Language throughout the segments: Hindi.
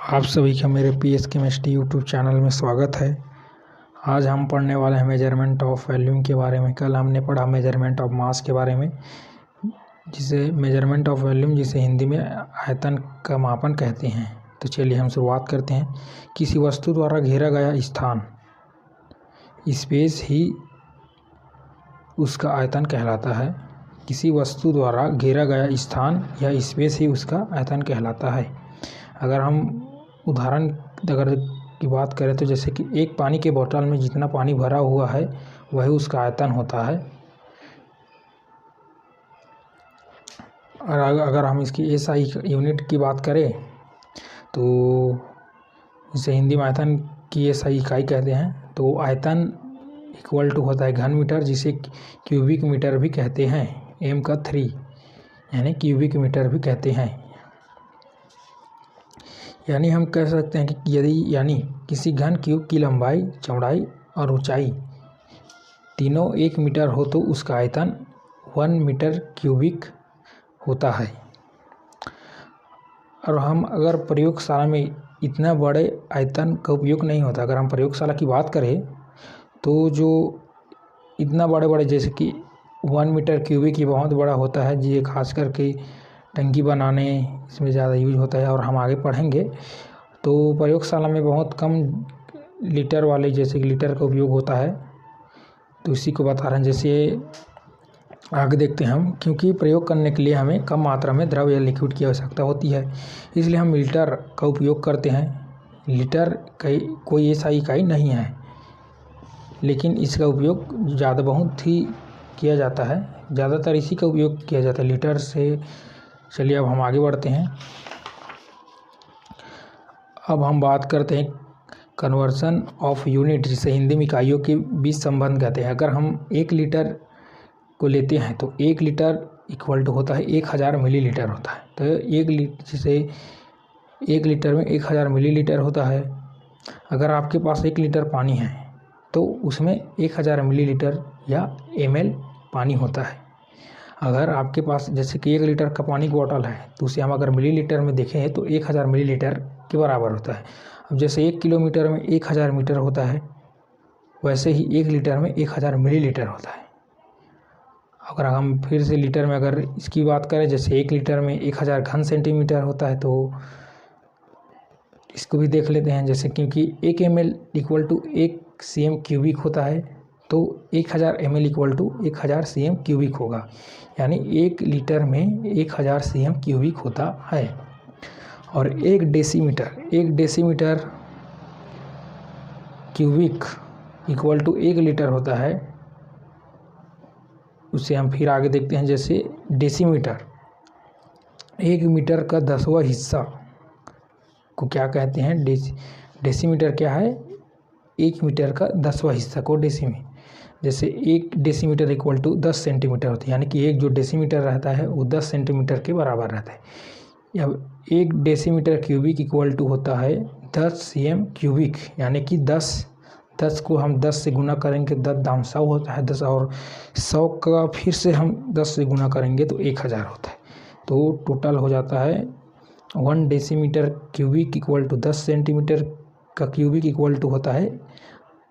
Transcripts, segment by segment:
आप सभी का मेरे पीएस केमिस्ट्री यूट्यूब चैनल में स्वागत है। आज हम पढ़ने वाले हैं मेजरमेंट ऑफ वॉल्यूम के बारे में। कल हमने पढ़ा मेजरमेंट ऑफ मास के बारे में, जिसे मेजरमेंट ऑफ वॉल्यूम जिसे हिंदी में आयतन का मापन कहते हैं। तो चलिए हम शुरुआत करते हैं। किसी वस्तु द्वारा घेरा गया स्थान, स्पेस ही उसका आयतन कहलाता है। किसी वस्तु द्वारा घेरा गया स्थान या स्पेस ही उसका आयतन कहलाता है। अगर हम उदाहरण की बात करें तो जैसे कि एक पानी के बोतल में जितना पानी भरा हुआ है वही उसका आयतन होता है। और अगर हम इसकी एसआई यूनिट की बात करें तो इसे हिंदी में आयतन की एसआई इकाई कहते हैं। तो आयतन इक्वल टू होता है घन मीटर, जिसे क्यूबिक मीटर भी कहते हैं। m का 3 यानी क्यूबिक मीटर भी कहते हैं। यानी हम कह सकते हैं कि यदि किसी घन क्यूब की लंबाई, चौड़ाई और ऊंचाई तीनों 1 मीटर हो तो उसका आयतन 1 मीटर क्यूबिक होता है। और हम अगर प्रयोगशाला में इतना बड़े आयतन का उपयोग नहीं होता। अगर हम प्रयोगशाला की बात करें तो जो इतना बड़े जैसे कि 1 मीटर क्यूबिक ही बहुत बड़ा होता है, ये खास करके टंकी बनाने इसमें ज़्यादा यूज होता है। और हम आगे पढ़ेंगे तो प्रयोगशाला में बहुत कम लीटर वाले, जैसे कि लीटर का उपयोग होता है। तो इसी को बता रहे हैं। जैसे आगे देखते हैं हम, क्योंकि प्रयोग करने के लिए हमें कम मात्रा में द्रव या लिक्विड की आवश्यकता होती है, इसलिए हम लीटर का उपयोग करते हैं। लीटर कोई ऐसा इकाई नहीं है, लेकिन इसका उपयोग बहुत ही किया जाता है। ज़्यादातर इसी का उपयोग किया जाता है, लीटर से। चलिए अब हम आगे बढ़ते हैं। अब हम बात करते हैं कन्वर्सन ऑफ यूनिट, जिसे हिंदी में इकाइयों के बीच संबंध कहते हैं। अगर हम 1 लीटर को लेते हैं तो 1 लीटर इक्वल टू होता है 1000 मिलीलीटर होता है। तो जैसे 1 लीटर में 1000 मिलीलीटर होता है। अगर आपके पास 1 लीटर पानी है तो उसमें 1000 मिलीलीटर या ml पानी होता है। अगर आपके पास जैसे कि 1 लीटर का पानी की बॉटल है तो उसे हम अगर मिलीलीटर में देखें तो 1000 मिलीलीटर के बराबर होता है। अब जैसे 1 किलोमीटर में 1000 मीटर होता है, वैसे ही 1 लीटर में 1000 मिलीलीटर होता है। अगर हम फिर से लीटर में अगर इसकी बात करें, जैसे 1 लीटर में 1000 घन सेंटीमीटर होता है, तो इसको भी देख लेते हैं। जैसे क्योंकि 1 ml equal to 1 cm cubic होता है, तो 1000 ml equal to 1000 cm cubic होगा। यानी 1 लीटर में 1000 cm क्यूबिक होता है। और 1 decimetre cubic equal to 1 litre होता है। उसे हम फिर आगे देखते हैं। जैसे डेसीमीटर, 1 मीटर का 10वां हिस्सा को क्या कहते हैं? डेसीमीटर क्या है? 1 मीटर का 10वां हिस्सा को डेसीमीटर। जैसे 1 डेसीमीटर इक्वल टू 10 सेंटीमीटर होती है, यानी कि एक जो डेसीमीटर रहता है वो 10 सेंटीमीटर के बराबर रहता है। अब 1 डेसीमीटर क्यूबिक इक्वल टू होता है 10 cm क्यूबिक, यानी कि 10 को हम 10 से गुना करेंगे, 10 दाम 100 होता है 10, और 100 का फिर से हम 10 से गुना करेंगे तो 1000 होता है। तो टोटल हो जाता है 1 decimetre cubic equal to 10 centimetre का क्यूबिक इक्वल टू होता है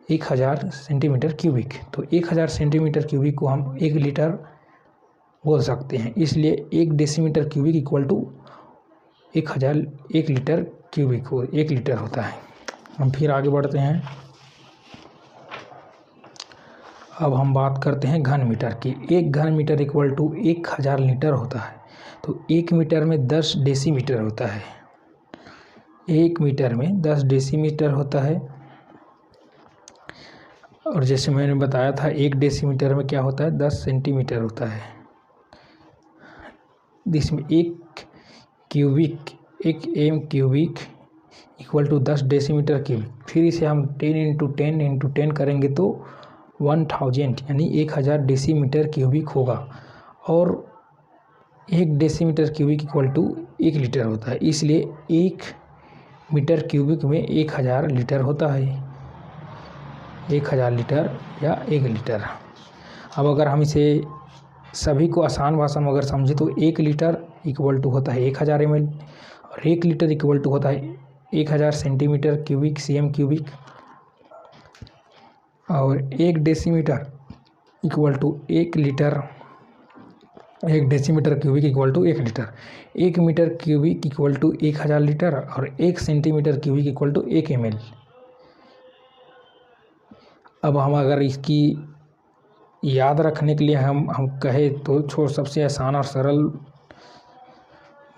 1000 सेंटीमीटर क्यूबिक। तो 1000 सेंटीमीटर क्यूबिक को हम 1 लीटर बोल सकते हैं। इसलिए 1 decimetre cubic equal to 1 litre cubic 1 litre होता है। हम फिर आगे बढ़ते हैं। अब हम बात करते हैं घन मीटर की। 1 घन मीटर इक्वल टू 1000 लीटर होता है। तो 1 मीटर में 10 डेसीमीटर होता है। 1 मीटर में 10 डेसीमीटर होता है। और जैसे मैंने बताया था 1 डेसीमीटर में क्या होता है? 10 सेंटीमीटर होता है। जिसमें 1 m cubic equal to 10 decimetre cubic. फिर इसे हम 10 करेंगे तो 1000 यानी 1000 डेसीमीटर क्यूबिक होगा। और 1 decimetre cubic equal to 1 litre होता है। इसलिए 1 मीटर क्यूबिक में 1000 लीटर होता है। 1000 लीटर या 1 लीटर। अब अगर हम इसे सभी को आसान भाषा में अगर समझे तो 1 लीटर इक्वल टू होता है 1000 ml, और 1 लीटर इक्वल टू होता है 1000 सेंटीमीटर क्यूबिक CM क्यूबिक, और 1 decimetre equal to 1 litre, 1 decimetre cubic equal to 1 litre, 1 metre cubic equal to 1000 litre, और 1 centimetre cubic equal to 1 ml। अब हम अगर इसकी याद रखने के लिए हम कहें तो सबसे आसान और सरल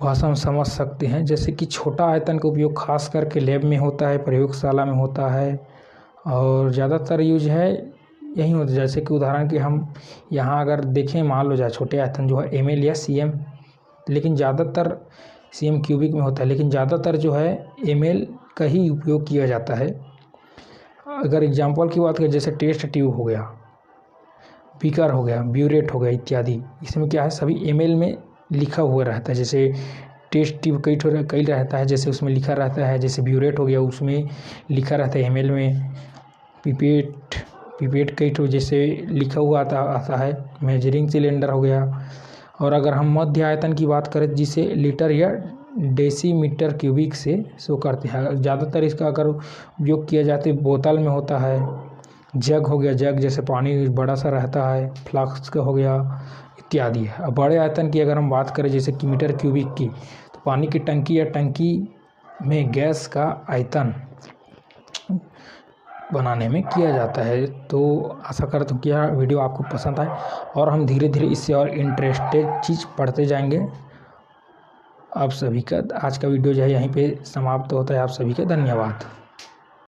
भाषा हम समझ सकते हैं। जैसे कि छोटा आयतन का उपयोग खास करके लैब में होता है, प्रयोगशाला में होता है, और ज़्यादातर यूज है यही होता है। जैसे कि उदाहरण के हम यहाँ अगर देखें, मान लो जाए छोटे आयतन जो है ml या CM, लेकिन ज़्यादातर CM क्यूबिक में होता है, लेकिन ज़्यादातर जो है ml का ही उपयोग किया जाता है। अगर एग्जाम्पल की बात करें, जैसे टेस्ट ट्यूब हो गया, बीकर हो गया, ब्यूरेट हो गया इत्यादि, इसमें क्या है सभी ml में लिखा हुआ रहता है। जैसे टेस्ट ट्यूब कई रहता है, जैसे उसमें लिखा रहता है, जैसे ब्यूरेट हो गया उसमें लिखा रहता है ml में, पिपेट कई ठो जैसे लिखा हुआ आता है, मेजरिंग सिलेंडर हो गया। और अगर हम मध्य आयतन की बात करें जिसे लीटर या डेसीमीटर क्यूबिक से शो करते हैं, ज़्यादातर इसका अगर उपयोग किया जाता है बोतल में होता है। जग हो गया, जग जैसे पानी बड़ा सा रहता है, फ्लास्क का हो गया इत्यादि है। अब बड़े आयतन की अगर हम बात करें जैसे कि मीटर क्यूबिक की, तो पानी की टंकी या टंकी में गैस का आयतन बनाने में किया जाता है। तो आशा करता हूँ कि यह वीडियो आपको पसंद आए, और हम धीरे धीरे इससे और इंटरेस्टेड चीज़ पढ़ते जाएंगे। आप सभी का आज का वीडियो जो है यहीं पे समाप्त होता है। आप सभी का धन्यवाद।